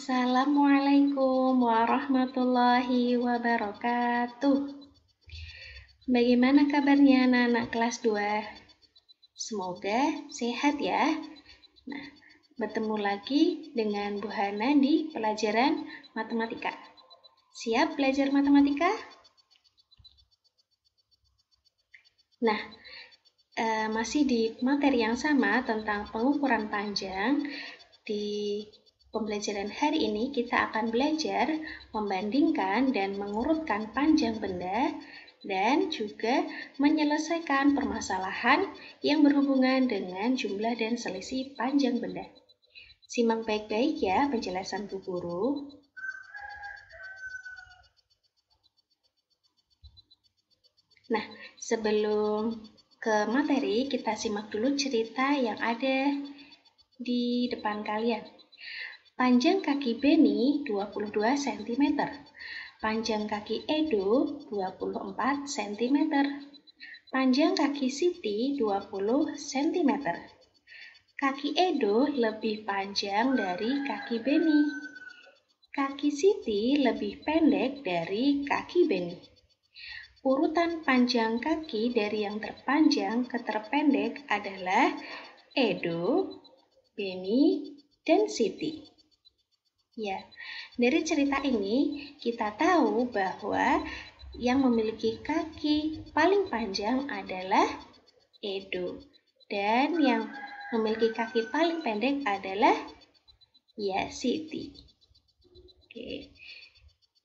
Assalamualaikum warahmatullahi wabarakatuh. Bagaimana kabarnya anak-anak kelas 2? Semoga sehat ya. Nah, bertemu lagi dengan Bu Hana di pelajaran matematika. Siap belajar matematika? Nah, masih di materi yang sama tentang pengukuran panjang. Di pembelajaran hari ini kita akan belajar membandingkan dan mengurutkan panjang benda dan juga menyelesaikan permasalahan yang berhubungan dengan jumlah dan selisih panjang benda. Simak baik-baik ya penjelasan Bu Guru. Nah, sebelum ke materi, kita simak dulu cerita yang ada di depan kalian. Panjang kaki Beni 22 cm. Panjang kaki Edo 24 cm. Panjang kaki Siti 20 cm. Kaki Edo lebih panjang dari kaki Beni. Kaki Siti lebih pendek dari kaki Beni. Urutan panjang kaki dari yang terpanjang ke terpendek adalah Edo, Beni, dan Siti. Ya, dari cerita ini kita tahu bahwa yang memiliki kaki paling panjang adalah Edo dan yang memiliki kaki paling pendek adalah Siti. Oke.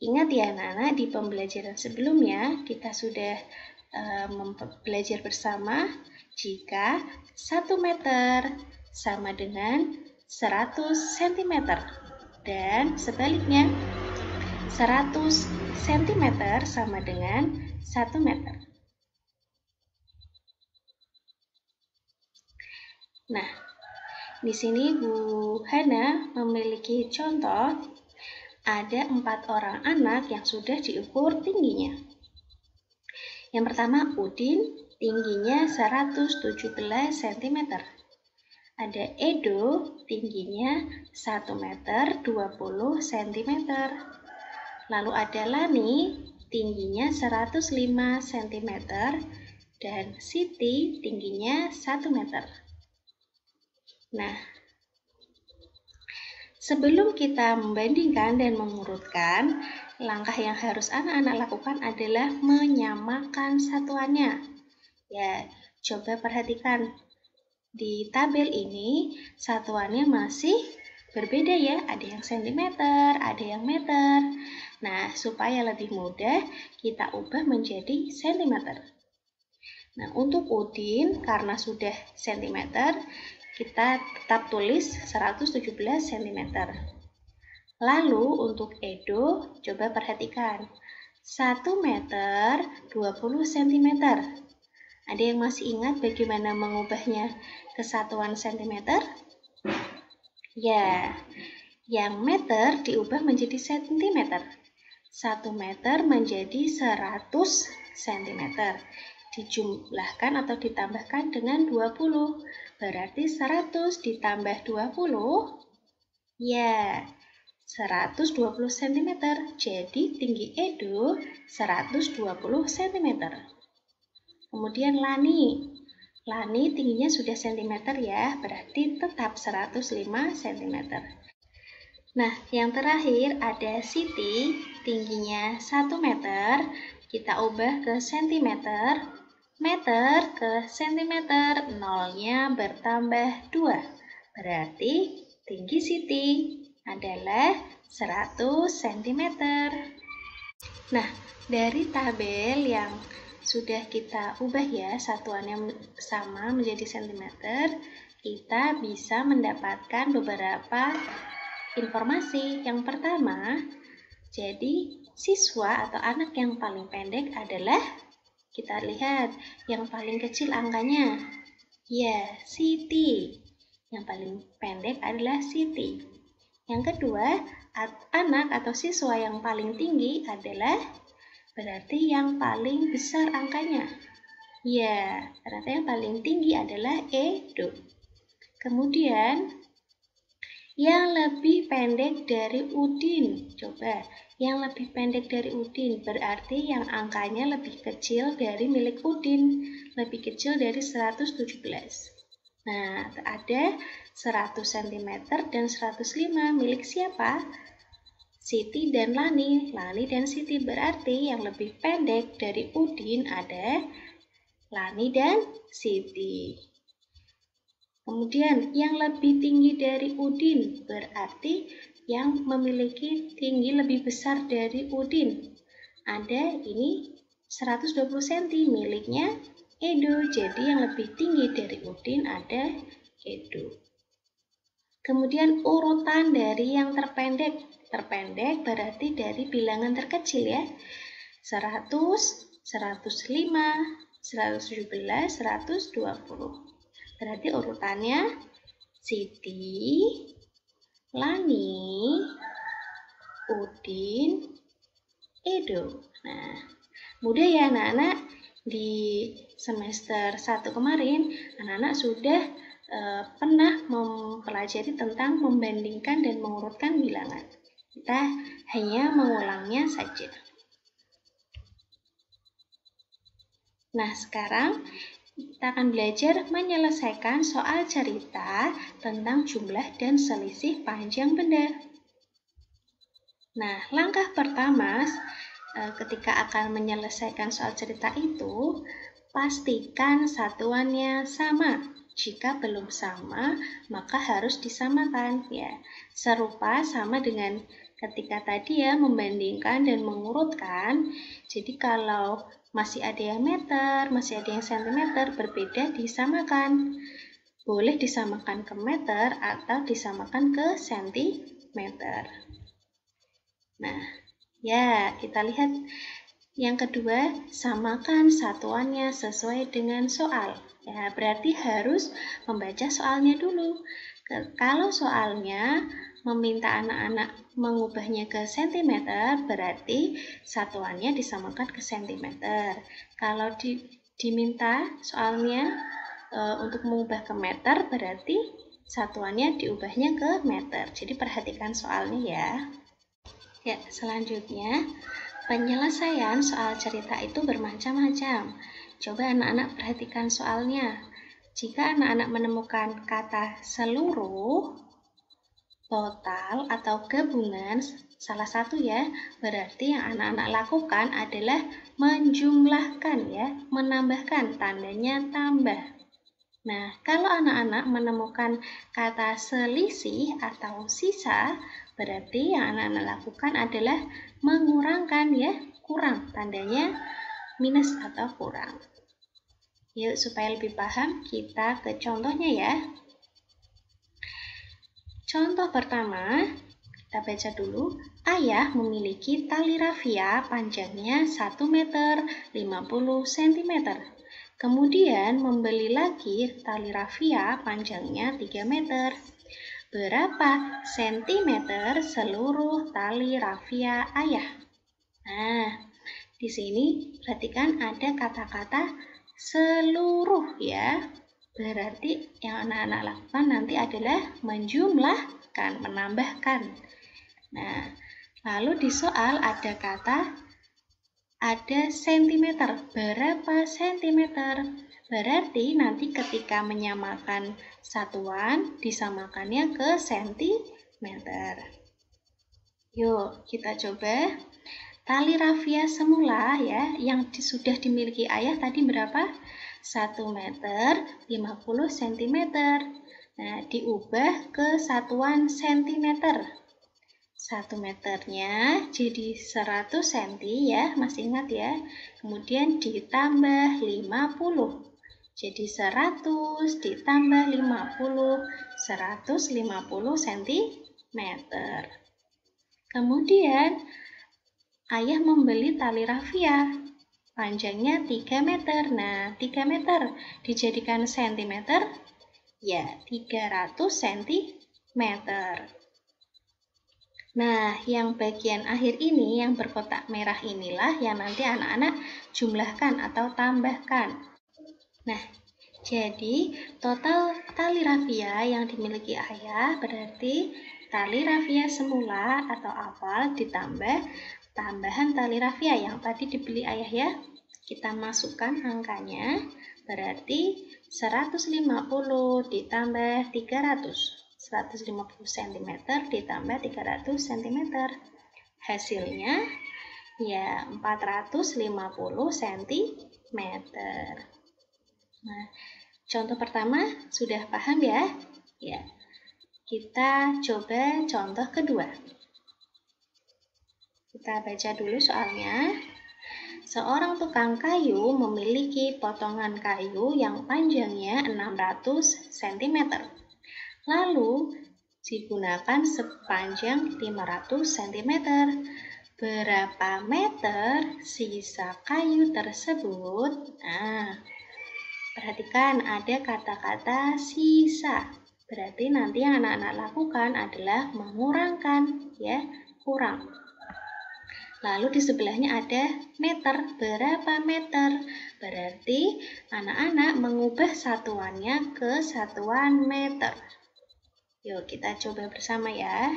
Ingat ya anak-anak, di pembelajaran sebelumnya kita sudah belajar bersama jika 1 meter sama dengan 100 cm dan sebaliknya 100 cm sama dengan 1 meter. Nah, di sini Bu Hana memiliki contoh ada 4 orang anak yang sudah diukur tingginya. Yang pertama Udin, tingginya 117 cm. Ada Edo, tingginya 1 meter 20 cm. Lalu ada Lani, tingginya 105 cm. Dan Siti, tingginya 1 meter. Nah, sebelum kita membandingkan dan mengurutkan, langkah yang harus anak-anak lakukan adalah menyamakan satuannya. Ya, coba perhatikan. Di tabel ini, satuannya masih berbeda ya. Ada yang sentimeter, ada yang meter. Nah, supaya lebih mudah, kita ubah menjadi sentimeter. Nah, untuk Udin, karena sudah sentimeter, kita tetap tulis 117 cm. Lalu untuk Edo, coba perhatikan. 1 meter 20 cm. Ada yang masih ingat bagaimana mengubahnya ke satuan cm? Ya, yang meter diubah menjadi cm. 1 meter menjadi 100 cm. Dijumlahkan atau ditambahkan dengan 20. Berarti 100 ditambah 20, ya 120 cm. Jadi tinggi Edo 120 cm. Kemudian Lani tingginya sudah cm ya, berarti tetap 105 cm. Nah, yang terakhir ada Siti, tingginya 1 meter, kita ubah ke cm. Meter ke centimeter, nolnya bertambah 2. Berarti tinggi Siti adalah 100 cm. Nah, dari tabel yang sudah kita ubah ya, satuannya sama menjadi centimeter, kita bisa mendapatkan beberapa informasi. Yang pertama, jadi siswa atau anak yang paling pendek adalah, kita lihat yang paling kecil angkanya. Ya, Siti. Yang paling pendek adalah Siti. Yang kedua, anak atau siswa yang paling tinggi adalah berarti yang paling besar angkanya. Ya, ternyata yang paling tinggi adalah Edo. Kemudian, Yang lebih pendek dari Udin. Coba, yang lebih pendek dari Udin berarti yang angkanya lebih kecil dari milik Udin, lebih kecil dari 117. Nah, ada 100 cm dan 105 milik siapa? Siti dan Lani. Lani dan Siti berarti yang lebih pendek dari Udin ada Lani dan Siti. Kemudian yang lebih tinggi dari Udin berarti yang memiliki tinggi lebih besar dari Udin. Ada ini 120 cm miliknya Edo. Jadi yang lebih tinggi dari Udin ada Edo. Kemudian urutan dari yang terpendek. Terpendek berarti dari bilangan terkecil ya. 100, 105, 117, 120. Berarti urutannya Siti, Lani, Udin, Edo. Nah, mudah ya anak-anak. Di semester 1 kemarin, anak-anak sudah pernah mempelajari tentang membandingkan dan mengurutkan bilangan. Kita hanya mengulangnya saja. Nah, sekarang kita akan belajar menyelesaikan soal cerita tentang jumlah dan selisih panjang benda. Nah, langkah pertama ketika akan menyelesaikan soal cerita itu, pastikan satuannya sama. Jika belum sama, maka harus disamakan ya. Serupa sama dengan ketika tadi ya membandingkan dan mengurutkan. Jadi kalau masih ada yang meter, masih ada yang sentimeter, berbeda disamakan. Boleh disamakan ke meter atau disamakan ke sentimeter. Nah, ya kita lihat yang kedua, samakan satuannya sesuai dengan soal. Ya, berarti harus membaca soalnya dulu. Kalau soalnya meminta anak-anak mengubahnya ke sentimeter, berarti satuannya disamakan ke sentimeter. Kalau diminta soalnya untuk mengubah ke meter, berarti satuannya diubahnya ke meter. Jadi perhatikan soalnya ya. Ya, selanjutnya penyelesaian soal cerita itu bermacam-macam. Coba anak-anak perhatikan soalnya. Jika anak-anak menemukan kata seluruh, total, atau gabungan, salah satu ya, berarti yang anak-anak lakukan adalah menjumlahkan ya, menambahkan, tandanya tambah. Nah, kalau anak-anak menemukan kata selisih atau sisa, berarti yang anak-anak lakukan adalah mengurangkan ya, kurang, tandanya minus atau kurang. Yuk, supaya lebih paham, kita ke contohnya ya. Contoh pertama, kita baca dulu. Ayah memiliki tali rafia panjangnya 1 meter 50 cm. Kemudian membeli lagi tali rafia panjangnya 3 meter. Berapa sentimeter seluruh tali rafia ayah? Nah, di sini perhatikan ada kata-kata seluruh ya. Berarti yang anak-anak lakukan nanti adalah menjumlahkan, menambahkan. Nah, lalu di soal ada kata ada sentimeter. Berapa sentimeter? Berarti nanti ketika menyamakan satuan, disamakannya ke sentimeter. Yuk, kita coba. Tali rafia semula ya, yang sudah dimiliki ayah tadi berapa? 1 meter 50 cm. Nah, diubah ke satuan sentimeter. 1 meternya jadi 100 cm ya, masih ingat ya. Kemudian ditambah 50. Jadi 100 ditambah 50, 150 cm. Kemudian ayah membeli tali rafia, panjangnya 3 meter. Nah, 3 meter dijadikan sentimeter, ya 300 cm. Nah, yang bagian akhir ini, yang berkotak merah inilah yang nanti anak-anak jumlahkan atau tambahkan. Nah, Jadi, total tali rafia yang dimiliki ayah berarti tali rafia semula atau awal ditambah tambahan tali rafia yang tadi dibeli ayah ya. Kita masukkan angkanya, berarti 150 ditambah 300. 150 cm ditambah 300 cm. Hasilnya ya 450 cm. Nah, contoh pertama sudah paham ya? Ya. Kita coba contoh kedua. Kita baca dulu soalnya. Seorang tukang kayu memiliki potongan kayu yang panjangnya 600 cm. Lalu digunakan sepanjang 500 cm. Berapa meter sisa kayu tersebut? Nah, perhatikan ada kata-kata sisa. Berarti nanti yang anak-anak lakukan adalah mengurangkan, ya, kurang. Lalu di sebelahnya ada meter. Berapa meter? Berarti anak-anak mengubah satuannya ke satuan meter. Yuk kita coba bersama ya.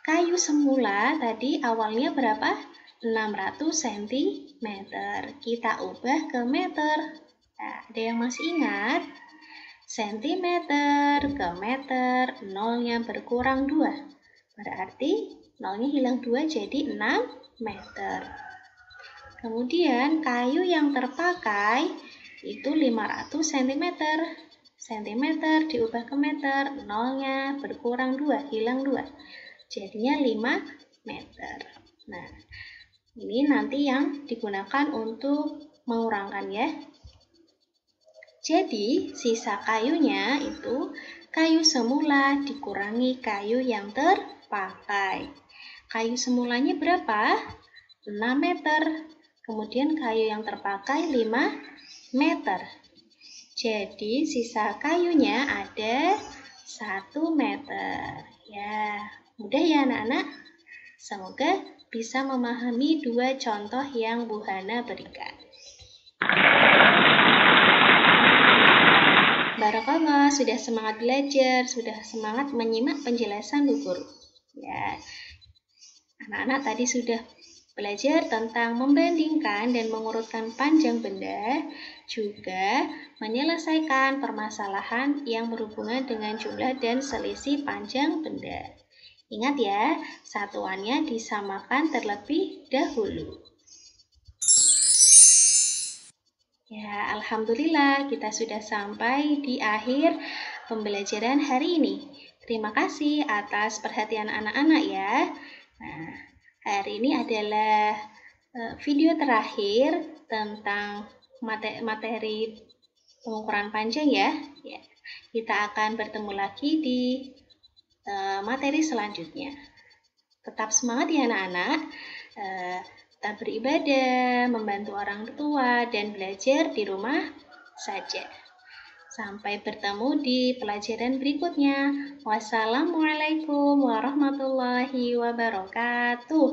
Kayu semula tadi awalnya berapa? 600 cm. Kita ubah ke meter. Nah, ada yang masih ingat? Sentimeter ke meter, nolnya berkurang 2. Berarti nolnya hilang 2 jadi 6 meter. Kemudian kayu yang terpakai itu 500 cm. Sentimeter diubah ke meter, nolnya berkurang 2, hilang 2. Jadinya 5 meter. Nah, ini nanti yang digunakan untuk mengurangkan ya. Jadi, sisa kayunya itu kayu semula dikurangi kayu yang terpakai. Kayu semulanya berapa? 6 meter. Kemudian kayu yang terpakai 5 meter. Jadi, sisa kayunya ada 1 meter. Ya, mudah ya anak-anak? Semoga bisa memahami dua contoh yang Bu Hana berikan. Barakallah, sudah semangat belajar, sudah semangat menyimak penjelasan Bu Guru. Ya, anak-anak tadi sudah belajar tentang membandingkan dan mengurutkan panjang benda, juga menyelesaikan permasalahan yang berhubungan dengan jumlah dan selisih panjang benda. Ingat ya, satuannya disamakan terlebih dahulu. Ya, alhamdulillah kita sudah sampai di akhir pembelajaran hari ini. Terima kasih atas perhatian anak-anak ya. Nah, hari ini adalah video terakhir tentang materi pengukuran panjang ya. Ya, kita akan bertemu lagi di materi selanjutnya. Tetap semangat ya anak-anak. Tetap beribadah, membantu orang tua, dan belajar di rumah saja. Sampai bertemu di pelajaran berikutnya. Wassalamualaikum warahmatullahi wabarakatuh.